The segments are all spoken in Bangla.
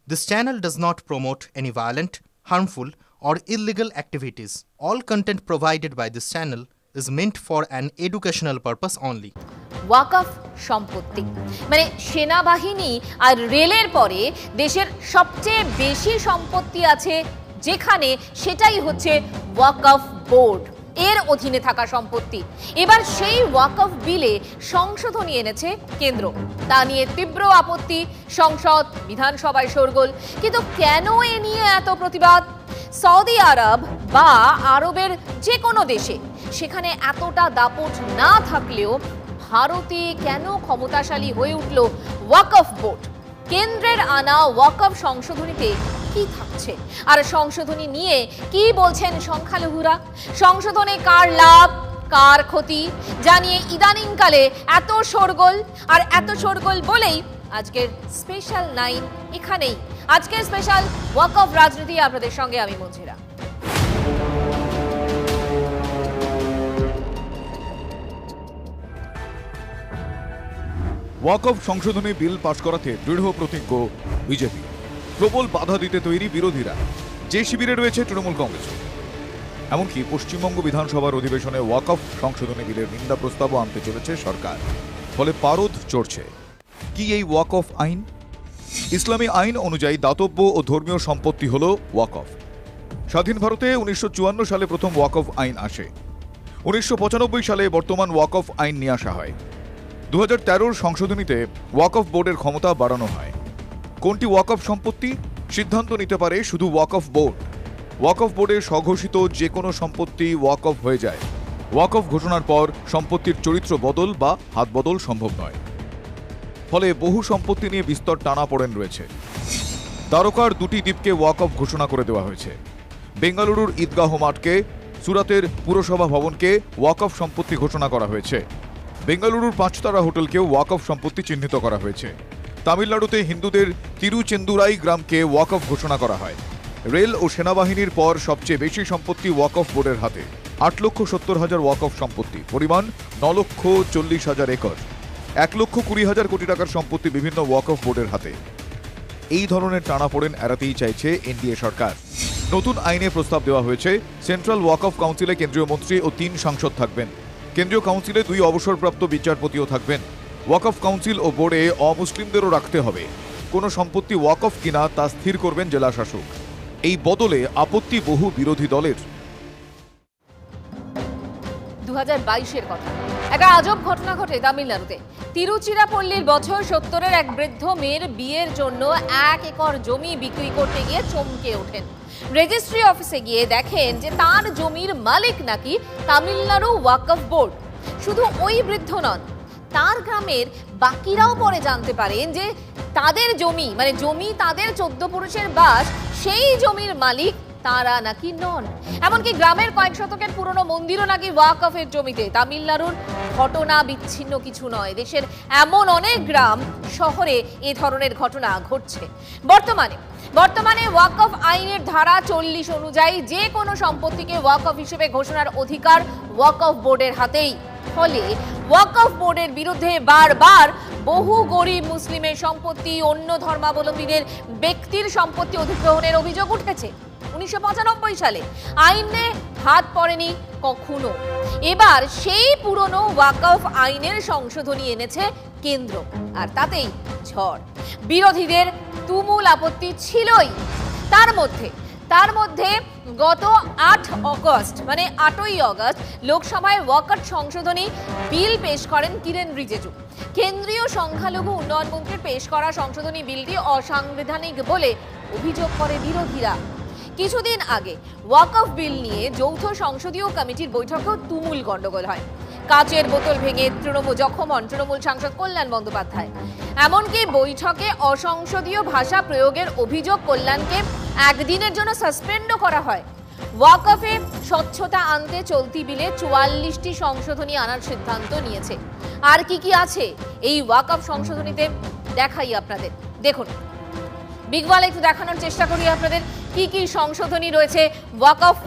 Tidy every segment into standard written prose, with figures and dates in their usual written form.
This channel does not promote any violent, harmful, or illegal activities. All content provided by this channel is meant for an educational purpose only. ওয়াকফ সম্পত্তি মানে সেনাবাহিনী আর রেলের পরে দেশের সবচেয়ে বেশি সম্পত্তি আছে যেখানে, সেটাই হচ্ছে ওয়াকফ বোর্ড এর অধীনে থাকা সম্পত্তি। এবার সেই ওয়াকফ বিলে সংশোধনী এনেছে কেন্দ্র, তা নিয়ে তীব্র আপত্তি, সংসদ বিধানসভায় শোরগোল। কিন্তু কেন এ নিয়ে এত প্রতিবাদ? সৌদি আরব বা আরবের যে কোনো দেশে সেখানে এতটা দাপট না থাকলেও ভারতে কেন ক্ষমতাশালী হয়ে উঠল ওয়াকফ বোর্ড? কেন্দ্রের আনা ওয়াকফ সংশোধনীতে কি থাকছে, আর সংশোধনী নিয়ে কি বলছেন সংখ্যালঘুরা? সংশোধনে কার লাভ, কার ক্ষতি জানিয়ে ইদানিংকালে এত শোরগোল। আর এত শোরগোল বলেই আজকের স্পেশাল 9 এখানেই। আজকের স্পেশাল ওয়াকফ রাজনীতি, আপনাদের সঙ্গে আমি মঞ্জিরা। ওয়াকফ সংশোধনী বিল পাশ করাতে দৃঢ় প্রতিজ্ঞ বিজেপি। প্রবল বাধা দিতে তৈরি বিরোধীরা, যে শিবিরে রয়েছে তৃণমূল কংগ্রেস। এমনকি পশ্চিমবঙ্গ বিধানসভার অধিবেশনে ওয়াকফ সংশোধনী বিলের নিন্দা প্রস্তাবও আনতে চলেছে সরকার। ফলে পারদ চড়ছে। কি এই ওয়াকফ আইন? ইসলামী আইন অনুযায়ী দাতব্য ও ধর্মীয় সম্পত্তি হল ওয়াকফ। স্বাধীন ভারতে 1954 সালে প্রথম ওয়াকফ আইন আসে। 1995 সালে বর্তমান ওয়াকফ আইন নিয়ে আসা হয়। 2013 সংশোধনীতে ওয়াকফ বোর্ডের ক্ষমতা বাড়ানো হয়। কোনটি ওয়াকফ সম্পত্তি সিদ্ধান্ত নিতে পারে শুধু ওয়াকফ বোর্ড। ওয়াকফ বোর্ডের স্বঘোষিত যে কোনো সম্পত্তি ওয়াকফ হয়ে যায়। ওয়াকফ ঘোষণার পর সম্পত্তির চরিত্র বদল বা হাত বদল সম্ভব নয়। ফলে বহু সম্পত্তি নিয়ে বিস্তর টানাপোড়েন রয়েছে। দ্বারকার দুটি দ্বীপকে ওয়াকফ ঘোষণা করে দেওয়া হয়েছে। বেঙ্গালুরুর ঈদগাহ মাঠকে, সুরাতের পুরসভা ভবনকে ওয়াকফ সম্পত্তি ঘোষণা করা হয়েছে। বেঙ্গালুরুর 5 তারা হোটেলকেও ওয়াকফ সম্পত্তি চিহ্নিত করা হয়েছে। তামিলনাড়ুতে হিন্দুদের তিরুচেন্দুরাই গ্রামকে ওয়াকফ ঘোষণা করা হয়। রেল ও সেনাবাহিনীর পর সবচেয়ে বেশি সম্পত্তি ওয়াকফ বোর্ডের হাতে। 8,70,000 ওয়াকফ সম্পত্তি, পরিমাণ 9,40,000 একর। 1,20,000 কোটি টাকার সম্পত্তি বিভিন্ন ওয়াকফ বোর্ডের হাতে। এই ধরনের টানাপোড়েন এড়াতেই চাইছে এনডিএ সরকার। নতুন আইনে প্রস্তাব দেওয়া হয়েছে, সেন্ট্রাল ওয়াকফ কাউন্সিলে কেন্দ্রীয় মন্ত্রী ও 3 সাংসদ থাকবেন। কেন্দ্রীয় কাউন্সিলে 2 অবসরপ্রাপ্ত বিচারপতিও থাকবেন। ওয়াকফ কাউন্সিল ও বোর্ডে অমুসলিমদেরও রাখতে হবে। কোনো সম্পত্তি ওয়াকফ কিনা তা স্থির করবেন জেলা শাসক। এই বদলে আপত্তি বহু বিরোধী দলের। 2022-এর কথা, একটা আজব ঘটনা ঘটে তামিলনাড়ুতে। তিরুচিরাপল্লীর বছর 70-এর এক বৃদ্ধ মেয়ের বিয়ের জন্য 1 একর জমি বিক্রি করতে গিয়ে চমকে ওঠেন। রেজিস্ট্রি অফিসে গিয়ে দেখেন যে তার জমির মালিক নাকি তামিলনাড়ু ওয়াকফ বোর্ড। শুধু ওই বৃদ্ধ নন, তার গ্রামের বাকিরাও পরে জানতে পারেন যে তাদের জমি, মানে জমি তাদের 14 পুরুষের বাস, সেই জমির মালিক তারা নাকি নন। এমনকি গ্রামের কয়েক শতকের পুরনো মন্দিরও নাকি ওয়াকফের জমিতে। তামিলনাড়ুর ঘটনা বিচ্ছিন্ন কিছু নয়, দেশের এমন অনেক গ্রাম শহরে এ ধরনের ঘটনা ঘটছে। বর্তমানে ওয়াকফ আইনের ধারা 40 অনুযায়ী যে কোনো সম্পত্তিকে ওয়াকফ হিসেবে ঘোষণার অধিকার ওয়াকফ বোর্ডের হাতেই। ফলে ওয়াকফ বোর্ডের বিরুদ্ধে বারবার বহু গরিব মুসলিমের সম্পত্তি, অন্য ধর্মাবলম্বীদের ব্যক্তির সম্পত্তি অধিগ্রহণের অভিযোগ উঠেছে। 1995 সালে আইনে হাত পড়েনি কখনো। এবার সেই পুরনো ওয়াকফ আইনের সংশোধনী এনেছে কেন্দ্র, আর তাতেই ঝড়। বিরোধীদের তুমুল আপত্তি ছিলই। তার মধ্যে গত 8 অগস্ট মানে 8ই অগস্ট লোকসভায় ওয়াকফ সংশোধনী বিল পেশ করেন কিরেন রিজিজু। কেন্দ্রীয় সংখ্যালঘু উন্নয়ন মন্ত্রীর পেশ করা সংশোধনী বিলটি অসাংবিধানিক বলে অভিযোগ করে বিরোধীরা। কিছুদিন আগে ওয়াকফ বিল নিয়ে যৌথ সংসদীয় কমিটির বৈঠকেও তুমুল গন্ডগোল হয়। কাচের বোতল ভেঙে জখম হন তৃণমূল সাংসদ কল্যাণ বন্দ্যোপাধ্যায়। এমনকি বৈঠকে অসংসদীয় ভাষা প্রয়োগের অভিযোগ কল্যাণকে 1 দিনের জন্য সাসপেন্ডও করা হয়। ওয়াকফে স্বচ্ছতা আনতে চলতি বিলে 44টি সংশোধনী আনার সিদ্ধান্ত নিয়েছে। আর কি আছে এই ওয়াকফ সংশোধনীতে দেখাই আপনাদের, দেখুন। বিগওয়াল একটু দেখানোর চেষ্টা করি আপনাদের কি সংশোধনী রয়েছে। ওয়াকফ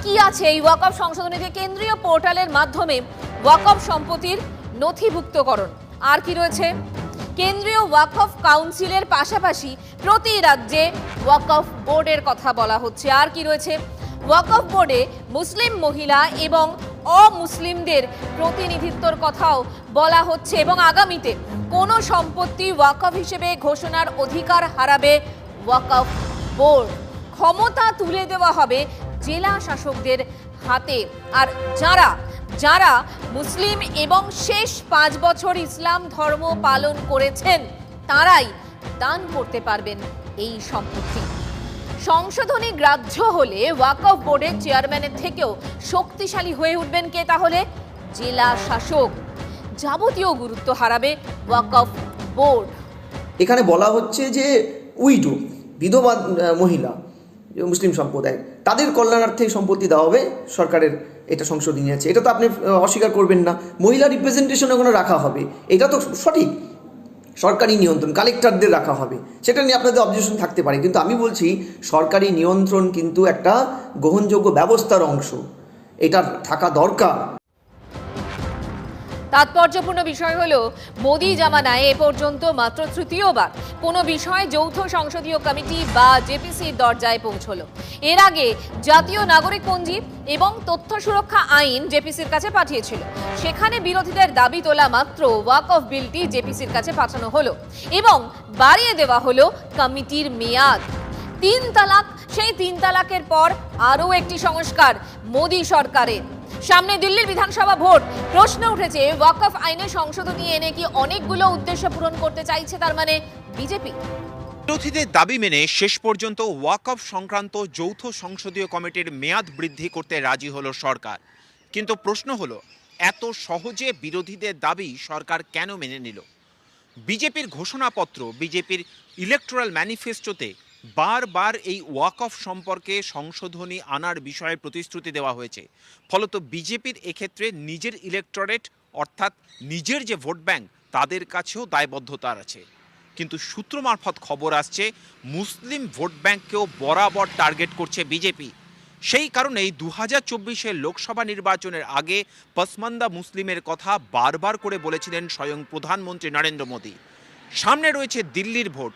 কি আছে এই ওয়াকফ সংশোধনীতে? কেন্দ্রীয় পোর্টালের মাধ্যমে ওয়াকফ সম্পত্তির নথিভুক্তকরণ। আর কি রয়েছে? কেন্দ্রীয় ওয়াকফ কাউন্সিলের পাশাপাশি প্রতি রাজ্যে ওয়াকফ বোর্ডের কথা বলা হচ্ছে। আর কি রয়েছে, ওয়াকফ বোর্ডে মুসলিম মহিলা এবং অমুসলিমদের প্রতিনিধিত্বর কথাও বলা হচ্ছে এবং আগামীতে কোনো সম্পত্তি ওয়াকফ হিসেবে ঘোষণার অধিকার হারাবে ওয়াকফ বোর্ড। ক্ষমতা তুলে দেওয়া হবে জেলা শাসকদের হাতে। আর যারা মুসলিম এবং শেষ 5 বছর ইসলাম ধর্ম পালন করেছেন তারাই দান করতে পারবেন এই সম্পত্তি। সংশোধনী গ্রাহ্য হলে ওয়াকফ বোর্ডের চেয়ারম্যানের থেকেও শক্তিশালী হয়ে উঠবেন কে? তাহলে জেলা শাসক। যাবতীয় গুরুত্ব হারাবে ওয়াকফ বোর্ড। এখানে বলা হচ্ছে যে উইডো, বিধবা মহিলা, মুসলিম সম্প্রদায়, তাদের কল্যাণার্থে সম্পত্তি দেওয়া হবে সরকারের, এটা সংশোধনী আছে। এটা তো আপনি অস্বীকার করবেন না। মহিলা রিপ্রেজেন্টেশন ওখানে রাখা হবে, এটা তো সঠিক। সরকারি নিয়ন্ত্রণ কালেক্টরদের রাখা হবে, সেটা নিয়ে আপনাদের অবজেকশন থাকতে পারে, কিন্তু আমি বলছি সরকারি নিয়ন্ত্রণ কিন্তু একটা গ্রহণযোগ্য ব্যবস্থার অংশ, এটা থাকা দরকার। তাৎপর্যপূর্ণ বিষয় হলো মোদি জামানায় এ পর্যন্ত মাত্র তৃতীয়বার কোনো বিষয় যৌথ সংসদীয় কমিটি বা জেপিসির দরজায় পৌঁছলো। এর আগে জাতীয় নাগরিকপঞ্জি এবং তথ্য সুরক্ষা আইন জেপিসির কাছে পাঠিয়েছিল। সেখানে বিরোধীদের দাবি তোলা মাত্র ওয়াকফ বিলটি জেপিসির কাছে পাঠানো হলো এবং বাড়িয়ে দেওয়া হলো কমিটির মেয়াদ। 3 তালাক, সেই 3 তালাকের পর আরও একটি সংস্কার মোদি সরকারের। সামনে দিল্লির বিধানসভা ভোট, প্রশ্ন উঠেছে ওয়াকফ আইনে সংশোধনী এনে কি অনেকগুলো উদ্দেশ্য পূরণ করতে চাইছে তার মানে বিজেপি? বিরোধীদের দাবি মেনে শেষ পর্যন্ত ওয়াকফ সংক্রান্ত যৌথ সংসদীয় কমিটির মেয়াদ বৃদ্ধি করতে রাজি হলো সরকার। কিন্তু প্রশ্ন হলো, এত সহজে বিরোধীদের দাবি সরকার কেন মেনে নিল? বিজেপির ঘোষণাপত্র, বিজেপির ইলেকটোরাল ম্যানিফেস্টোতে বারবার এই ওয়াকফ সম্পর্কে সংশোধনী আনার বিষয়ে প্রতিশ্রুতি দেওয়া হয়েছে। ফলত বিজেপির এক্ষেত্রে নিজের ইলেকটোরেট অর্থাৎ নিজের যে ভোট ব্যাংক তাদের কাছেও দায়বদ্ধতা আছে। কিন্তু সূত্র মারফত খবর আসছে মুসলিম ভোট ব্যাংককেও বরাবর টার্গেট করছে বিজেপি। সেই কারণেই 2024-এর লোকসভা নির্বাচনের আগে পসমান্দা মুসলিমের কথা বারবার করে বলেছিলেন স্বয়ং প্রধানমন্ত্রী নরেন্দ্র মোদী। সামনে রয়েছে দিল্লির ভোট।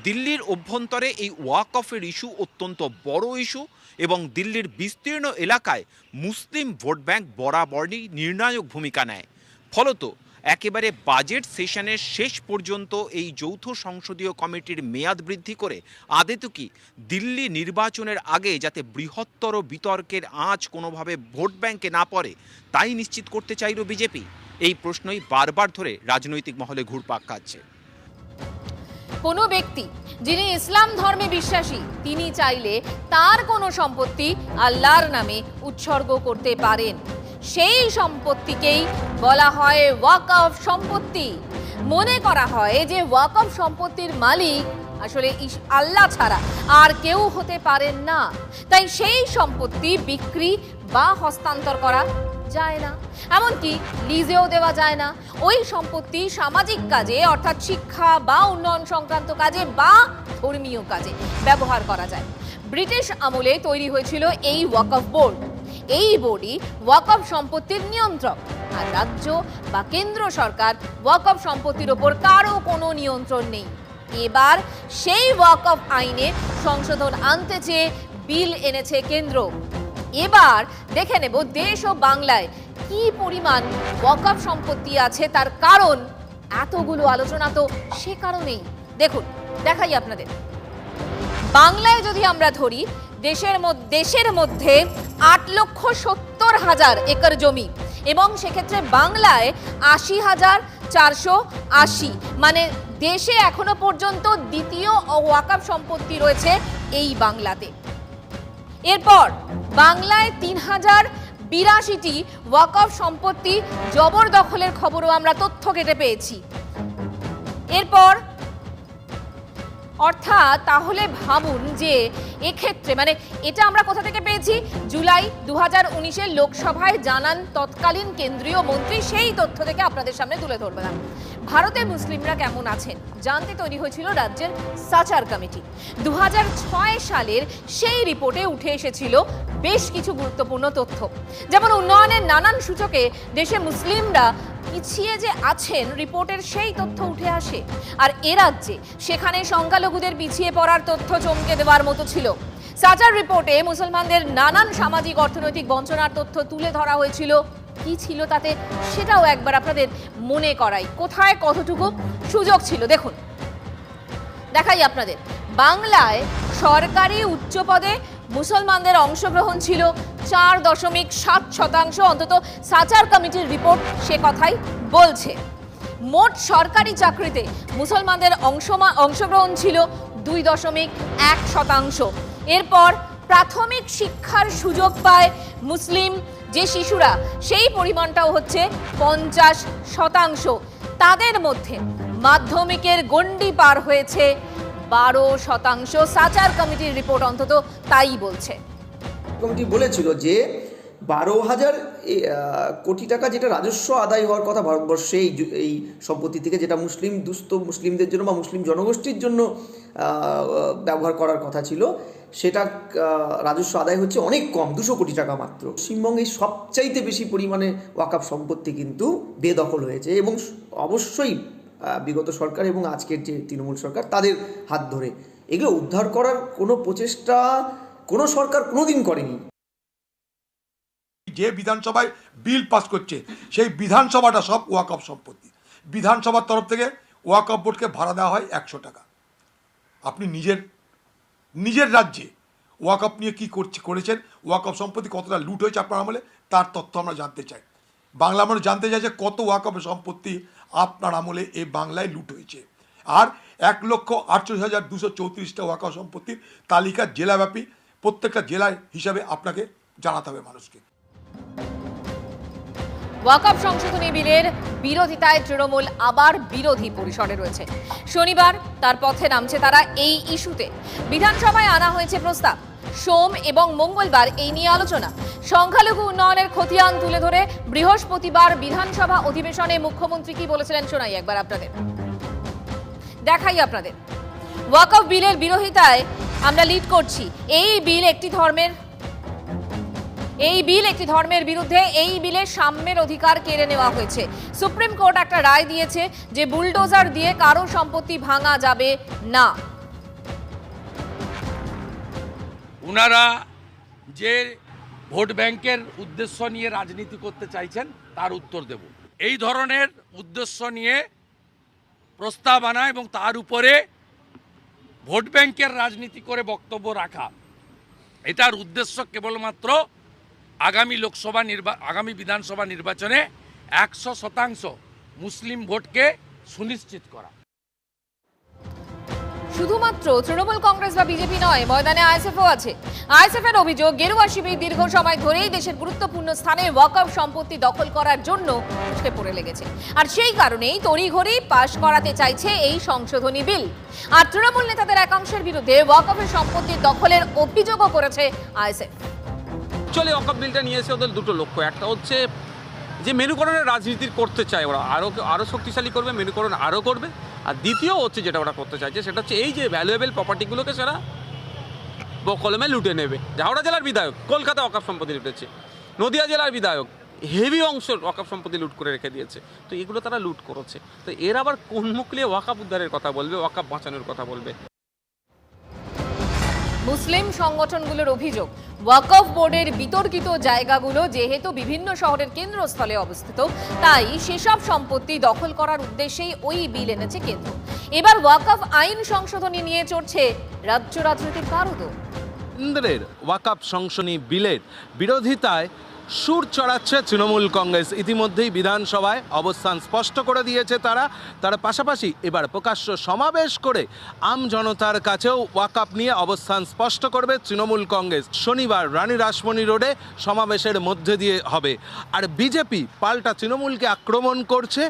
দিল্লির অভ্যন্তরে এই ওয়াকফের ইস্যু অত্যন্ত বড় ইস্যু এবং দিল্লির বিস্তীর্ণ এলাকায় মুসলিম ভোট ব্যাংক বরাবরই নির্ণায়ক ভূমিকা নেয়। ফলত একেবারে বাজেট সেশনের শেষ পর্যন্ত এই যৌথ সংসদীয় কমিটির মেয়াদ বৃদ্ধি করে আদতে কি দিল্লি নির্বাচনের আগে যাতে বৃহত্তর বিতর্কের আঁচ কোনোভাবে ভোট ব্যাংকে না পড়ে তাই নিশ্চিত করতে চাইল বিজেপি। এই প্রশ্নই বারবার ধরে রাজনৈতিক মহলে ঘুরপাক খাচ্ছে। কোনো ব্যক্তি যিনি ইসলাম ধর্মে বিশ্বাসী তিনি চাইলে তার কোনো সম্পত্তি আল্লাহর নামে উৎসর্গ করতে পারেন। সেই সম্পত্তিকেই বলা হয় ওয়াকফ সম্পত্তি। মনে করা হয় যে ওয়াকফ সম্পত্তির মালিক আসলে আল্লাহ ছাড়া আর কেউ হতে পারেন না, তাই সেই সম্পত্তি বিক্রি বা হস্তান্তর করা যায় না, এমনকি লিজেও দেওয়া যায় না। ওই সম্পত্তি সামাজিক কাজে অর্থাৎ শিক্ষা বা উন্নয়ন সংক্রান্ত কাজে বা ধর্মীয় কাজে ব্যবহার করা যায়। ব্রিটিশ আমলে তৈরি হয়েছিল এই ওয়াকফ বোর্ড। এই বোর্ডই ওয়াকফ সম্পত্তির নিয়ন্ত্রক। আর রাজ্য বা কেন্দ্র সরকার ওয়াকফ সম্পত্তির ওপর কারো কোনো নিয়ন্ত্রণ নেই। এবার সেই ওয়াকফ আইনে সংশোধন আনতে চেয়ে বিল এনেছে কেন্দ্র। এবার দেখে নেব দেশ ও বাংলায় কি পরিমাণ ওয়াকফ সম্পত্তি আছে, তার কারণ এতগুলো আলোচনা তো সে কারণেই। দেখুন, দেখাই আপনাদের। বাংলায় যদি আমরা ধরি, দেশের মধ্যে 8,70,000 একর জমি এবং সেক্ষেত্রে বাংলায় 80,480, মানে দেশে এখনো পর্যন্ত দ্বিতীয় ওয়াকফ সম্পত্তি রয়েছে এই বাংলাতে। এরপর বাংলায় 3,082টি ওয়াকফ সম্পত্তি জবরদখলের খবরও আমরা তথ্য কেটে পেয়েছি। এরপর অর্থাৎ তাহলে ভাবুন যে এক্ষেত্রে মানে এটা আমরা কোথা থেকে পেয়েছি? জুলাই 2019-এর লোকসভায় জানান তৎকালীন কেন্দ্রীয় মন্ত্রী, সেই তথ্য থেকে আপনাদের সামনে তুলে ধরলাম। ভারতে মুসলিমরা কেমন আছেন জানতে তৈরি হয়েছিল রাজ্যের সাচার কমিটি। 2006 সালের সেই রিপোর্টে উঠে এসেছিল বেশ কিছু গুরুত্বপূর্ণ তথ্য, যেমন উন্নয়নের নানান সূচকে দেশে মুসলিমরা পিছিয়ে যে আছেন রিপোর্টের সেই তথ্য উঠে আসে। আর এ রাজ্যে সেখানে সংখ্যালঘুদের পিছিয়ে পড়ার তথ্য চমকে দেওয়ার মতো ছিল। সাচার রিপোর্টে মুসলমানদের নানান সামাজিক অর্থনৈতিক বঞ্চনার তথ্য তুলে ধরা হয়েছিল। কি ছিল তাতে সেটাও একবার আপনাদের মনে করাই, কোথায় কতটুকু সুযোগ ছিল দেখুন। দেখাই আপনাদের, বাংলায় সরকারি উচ্চ পদে মুসলমানদের অংশগ্রহণ ছিল 4.7%, অন্তত সাচার কমিটির রিপোর্ট সে কথাই বলছে। মোট সরকারি চাকরিতে মুসলমানদের অংশগ্রহণ ছিল 2.1%। এরপর প্রাথমিক শিক্ষার সুযোগ পায় মুসলিম যে শিশুরা, সেই পরিমাণটাও হচ্ছে 50%। তাদের মধ্যে মাধ্যমিকের গণ্ডি পার হয়েছে 12%। সাচার কমিটির রিপোর্ট অন্তত তাই বলছে। কমিটি বলেছিল যে 12,000 কোটি টাকা যেটা রাজস্ব আদায় হওয়ার কথা ভারতবর্ষে এই সম্পত্তি থেকে, যেটা দুস্থ মুসলিমদের জন্য বা মুসলিম জনগোষ্ঠীর জন্য ব্যবহার করার কথা ছিল, সেটা রাজস্ব আদায় হচ্ছে অনেক কম, 200 কোটি টাকা মাত্র। পশ্চিমবঙ্গে সবচাইতে বেশি পরিমাণে ওয়াকফ সম্পত্তি কিন্তু বেদখল হয়েছে, এবং অবশ্যই বিগত সরকার এবং আজকের যে তৃণমূল সরকার তাদের হাত ধরে এগুলো উদ্ধার করার কোনো প্রচেষ্টা কোনো সরকার কোনোদিন করেনি। যে বিধানসভায় বিল পাস করছে সেই বিধানসভাটা সব ওয়াকফ সম্পত্তি। বিধানসভার তরফ থেকে ওয়াকফ বোর্ডকে ভাড়া দেওয়া হয় 100 টাকা। আপনি নিজের রাজ্যে ওয়াকফ নিয়ে কী করেছেন, ওয়াকফ সম্পত্তি কতটা লুট হয়েছে আপনার আমলে, তার তথ্য আমরা জানতে চাই। বাংলা মানুষ জানতে চাইছে কত ওয়াকফ সম্পত্তি আপনার আমলে এই বাংলায় লুট হয়েছে। আর 1,48,234টা ওয়াকফ সম্পত্তির তালিকা জেলাব্যাপী, প্রত্যেকটা জেলায় হিসাবে আপনাকে জানাতে হবে মানুষকে। ওয়াকফ সংশোধনী বিলের বিরোধিতায় তৃণমূল আবার বিরোধী পরিসরে রয়েছে। শনিবার তার পথে নামছে তারা এই ইস্যুতে। বিধানসভায় আনা হয়েছে প্রস্তাব, সোম এবং মঙ্গলবার এই নিয়ে আলোচনা। সংখ্যালঘু উন্নয়নের খতিয়ান তুলে ধরে বৃহস্পতিবার বিধানসভা অধিবেশনে মুখ্যমন্ত্রী কি বলেছিলেন শোনাই একবার আপনাদের, দেখাই আপনাদের। ওয়াকফ বিলের বিরোধিতায় আমরা লিড করছি। এই বিল একটি ধর্মের বিরুদ্ধে। এই বিলে সাম্যের অধিকার কেড়ে নেওয়া হয়েছে। সুপ্রিম কোর্ট একটা রায় দিয়েছে যে বুলডোজার দিয়ে কারো সম্পত্তি ভাঙা যাবে না। ওনারা যে ভোট ব্যাংকের উদ্দেশ্য নিয়ে রাজনীতি করতে চাইছেন তার উত্তর দেব। এই ধরনের উদ্দেশ্য নিয়ে প্রস্তাব আনা এবং তার উপরে ভোট ব্যাংকের রাজনীতি করে বক্তব্য রাখা, এটার উদ্দেশ্য কেবলমাত্র আগামী বিধানসভা নির্বাচনে 100% মুসলিম ভোটকে সুনিশ্চিত করা। শুধুমাত্র তৃণমূল কংগ্রেস বা বিজেপি নয়, ময়দানে আইএসএফও আছে। আইএসএফের অভিযোগ, গেরুয়া শিবির দীর্ঘ সময় ধরেই দেশের গুরুত্বপূর্ণ স্থানে ওয়াকফ সম্পত্তি দখল করার জন্য উঠে পড়ে লেগেছে, আর সেই কারণেই তড়িঘড়ি পাশ করাতে চাইছে এই সংশোধনী বিল। আর তৃণমূল নেতাদের একাংশের বিরুদ্ধে ওয়াকফের সম্পত্তির দখলের অভিযোগও করেছে আইএসএফ। চলে ওয়াকফ বিলটা নিয়ে এসে ওদের দুটো লক্ষ্য, একটা হচ্ছে যে মেনুকরণের রাজনীতি করতে চায় ওরা, আরও শক্তিশালী করবে, মেনুকরণ আরও করবে। আর দ্বিতীয় হচ্ছে যেটা ওরা করতে চাইছে সেটা হচ্ছে এই যে ভ্যালুয়েবল প্রপার্টিগুলোকে সেটা বকলমে লুটে নেবে। হাওড়া জেলার বিধায়ক কলকাতা ওয়াকফ সম্পত্তি লুটেছে, নদিয়া জেলার বিধায়ক হেভি অংশ ওয়াকফ সম্পত্তি লুট করে রেখে দিয়েছে। তো এগুলো তারা লুট করেছে। তো এর আবার কোন মুখ নিয়ে ওয়াকফ উদ্ধারের কথা বলবে, ওয়াকফ বাঁচানোর কথা বলবে? মুসলিম সংগঠনগুলোর অভিযোগ, ওয়াকফ বোর্ডের বিতর্কিত জায়গাগুলো যেহেতু বিভিন্ন শহরের কেন্দ্রস্থলে অবস্থিত, তাই সেসব সম্পত্তি দখল করার উদ্দেশ্যেই ওই বিল এনেছে কেন্দ্র। এবার ওয়াকফ আইন সংশোধনী নিয়ে চড়ছে রাজ্য রাজনীতির পারদও। কেন্দ্রের ওয়াকফ সংশোধনী বিলের বিরোধিতায় সুর চড়াচ্ছে তৃণমূল কংগ্রেস। ইতিমধ্যেই বিধানসভায় অবস্থান স্পষ্ট করে দিয়েছে তারা পাশাপাশি এবার প্রকাশ্য সমাবেশ করে আম জনতার কাছেও ওয়াকফ নিয়ে অবস্থান স্পষ্ট করবে তৃণমূল কংগ্রেস। শনিবার রানী রাসমণি রোডে সমাবেশের মধ্যে দিয়ে হবে। আর বিজেপি পাল্টা তৃণমূলকে আক্রমণ করছে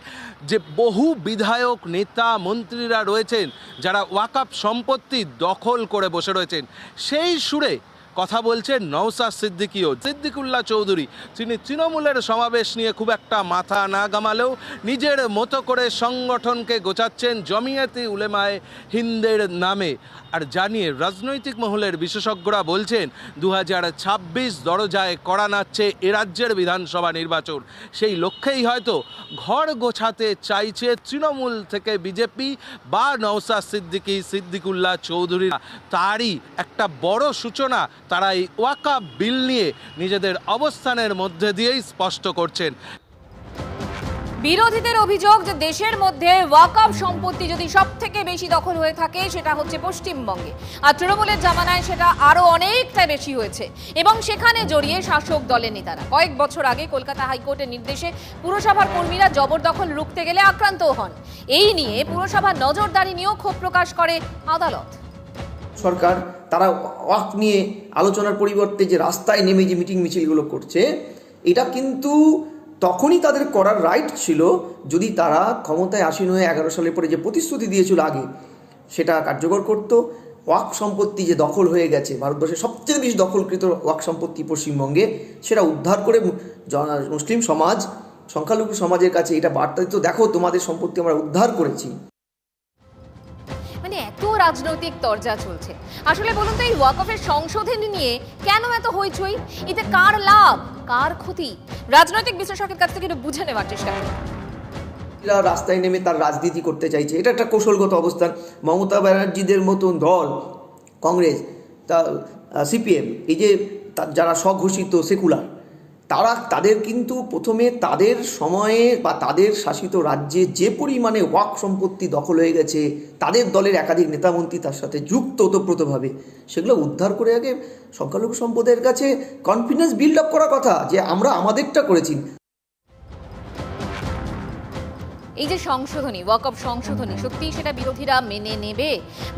যে বহু বিধায়ক নেতা মন্ত্রীরা রয়েছেন যারা ওয়াকফ সম্পত্তি দখল করে বসে রয়েছেন। সেই সুরে কথা বলছেন নওশাদ সিদ্দিকীও। সিদ্দিকুল্লাহ চৌধুরী তিনি তৃণমূলের সমাবেশ নিয়ে খুব একটা মাথা না ঘামালেও নিজের মতো করে সংগঠনকে গোছাচ্ছেন জমিয়াতে উলেমায়ে হিন্দের নামে। আর জানিয়ে রাজনৈতিক মহলের বিশেষজ্ঞরা বলছেন 2026 দরজায় কড়া নাড়ছে এ রাজ্যের বিধানসভা নির্বাচন। সেই লক্ষ্যেই হয়তো ঘর গোছাতে চাইছে তৃণমূল থেকে বিজেপি বা নওশাদ সিদ্দিকী, সিদ্দিকুল্লাহ চৌধুরী। তারই একটা বড় সূচনা তারা এই ওয়াকফ বিল নিয়ে নিজেদের অবস্থানের মধ্যে দিয়েই স্পষ্ট করছেন। বিরোধীদের অভিযোগ যে দেশের মধ্যে ওয়াকফ সম্পত্তি যদি সব থেকে বেশি দখল হয়ে থাকে সেটা হচ্ছে পশ্চিমবঙ্গে, আর তৃণমূলের জামানায় সেটা আরো অনেকটা বেশি হয়েছে এবং সেখানে জড়িয়ে শাসক দলের নেতারা। কয়েক বছর আগে কলকাতা হাইকোর্টের নির্দেশে পুরসভার কর্মীরা জবরদখল রুখতে গেলে আক্রান্ত হন। এই নিয়ে পুরসভার নজরদারি নিয়েও ক্ষোভ প্রকাশ করে আদালত। সরকার তারা ওয়াকফ নিয়ে আলোচনার পরিবর্তে যে রাস্তায় নেমে যে মিটিং মিছিলগুলো করছে, এটা কিন্তু তখনই তাদের করার রাইট ছিল যদি তারা ক্ষমতায় আসীন হয়ে 11 সালের পরে যে প্রতিশ্রুতি দিয়েছিল আগে সেটা কার্যকর করত। ওয়াকফ সম্পত্তি যে দখল হয়ে গেছে, ভারতবর্ষের সবচেয়ে বেশি দখলকৃত ওয়াকফ সম্পত্তি পশ্চিমবঙ্গে, সেটা উদ্ধার করে মুসলিম সমাজ, সংখ্যালঘু সমাজের কাছে এটা বার্তা দিত, দেখো তোমাদের সম্পত্তি আমরা উদ্ধার করেছি। মানে এত রাজনৈতিক তরজা চলছে, আসলে বলুন তো এই ওয়াকফের সংশোধনী নিয়ে কেন এত হইচই? এতে কার লাভ কার ক্ষতি? রাজনৈতিক বিশ্লেষকের কাছ থেকে একটু বুঝে নেওয়ার চেষ্টা করি। রাস্তায় নেমে তার রাজনীতি করতে চাইছে, এটা একটা কৌশলগত অবস্থান। মমতা ব্যানার্জিদের মতন দল, কংগ্রেস, তা সিপিএম, এই যে যারা স্বঘোষিত সেকুলার, তাদের কিন্তু প্রথমে তাদের সময়ে বা তাদের শাসিত রাজ্যে যে পরিমাণে ওয়াকফ সম্পত্তি দখল হয়ে গেছে, তাদের দলের একাধিক নেতামন্ত্রী তার সাথে যুক্ত ওতপ্রোতভাবে, সেগুলো উদ্ধার করে আগে সংখ্যালঘু সম্প্রদায়ের কাছে কনফিডেন্স বিল্ড আপ করার কথা যে আমরা আমাদেরটা করেছি। এই যে সংশোধনী, ওয়াকফ সংশোধনী, সত্যি সেটা বিরোধীরা মেনে নেবে?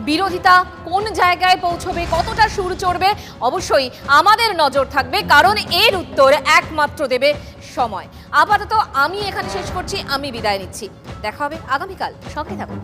বিরোধিতা কোন জায়গায় পৌঁছবে, কতটা সুর চড়বে, অবশ্যই আমাদের নজর থাকবে, কারণ এর উত্তর একমাত্র দেবে সময়। আপাতত আমি এখানে শেষ করছি, আমি বিদায় নিচ্ছি। দেখা হবে আগামীকাল, সঙ্গে থাকুন।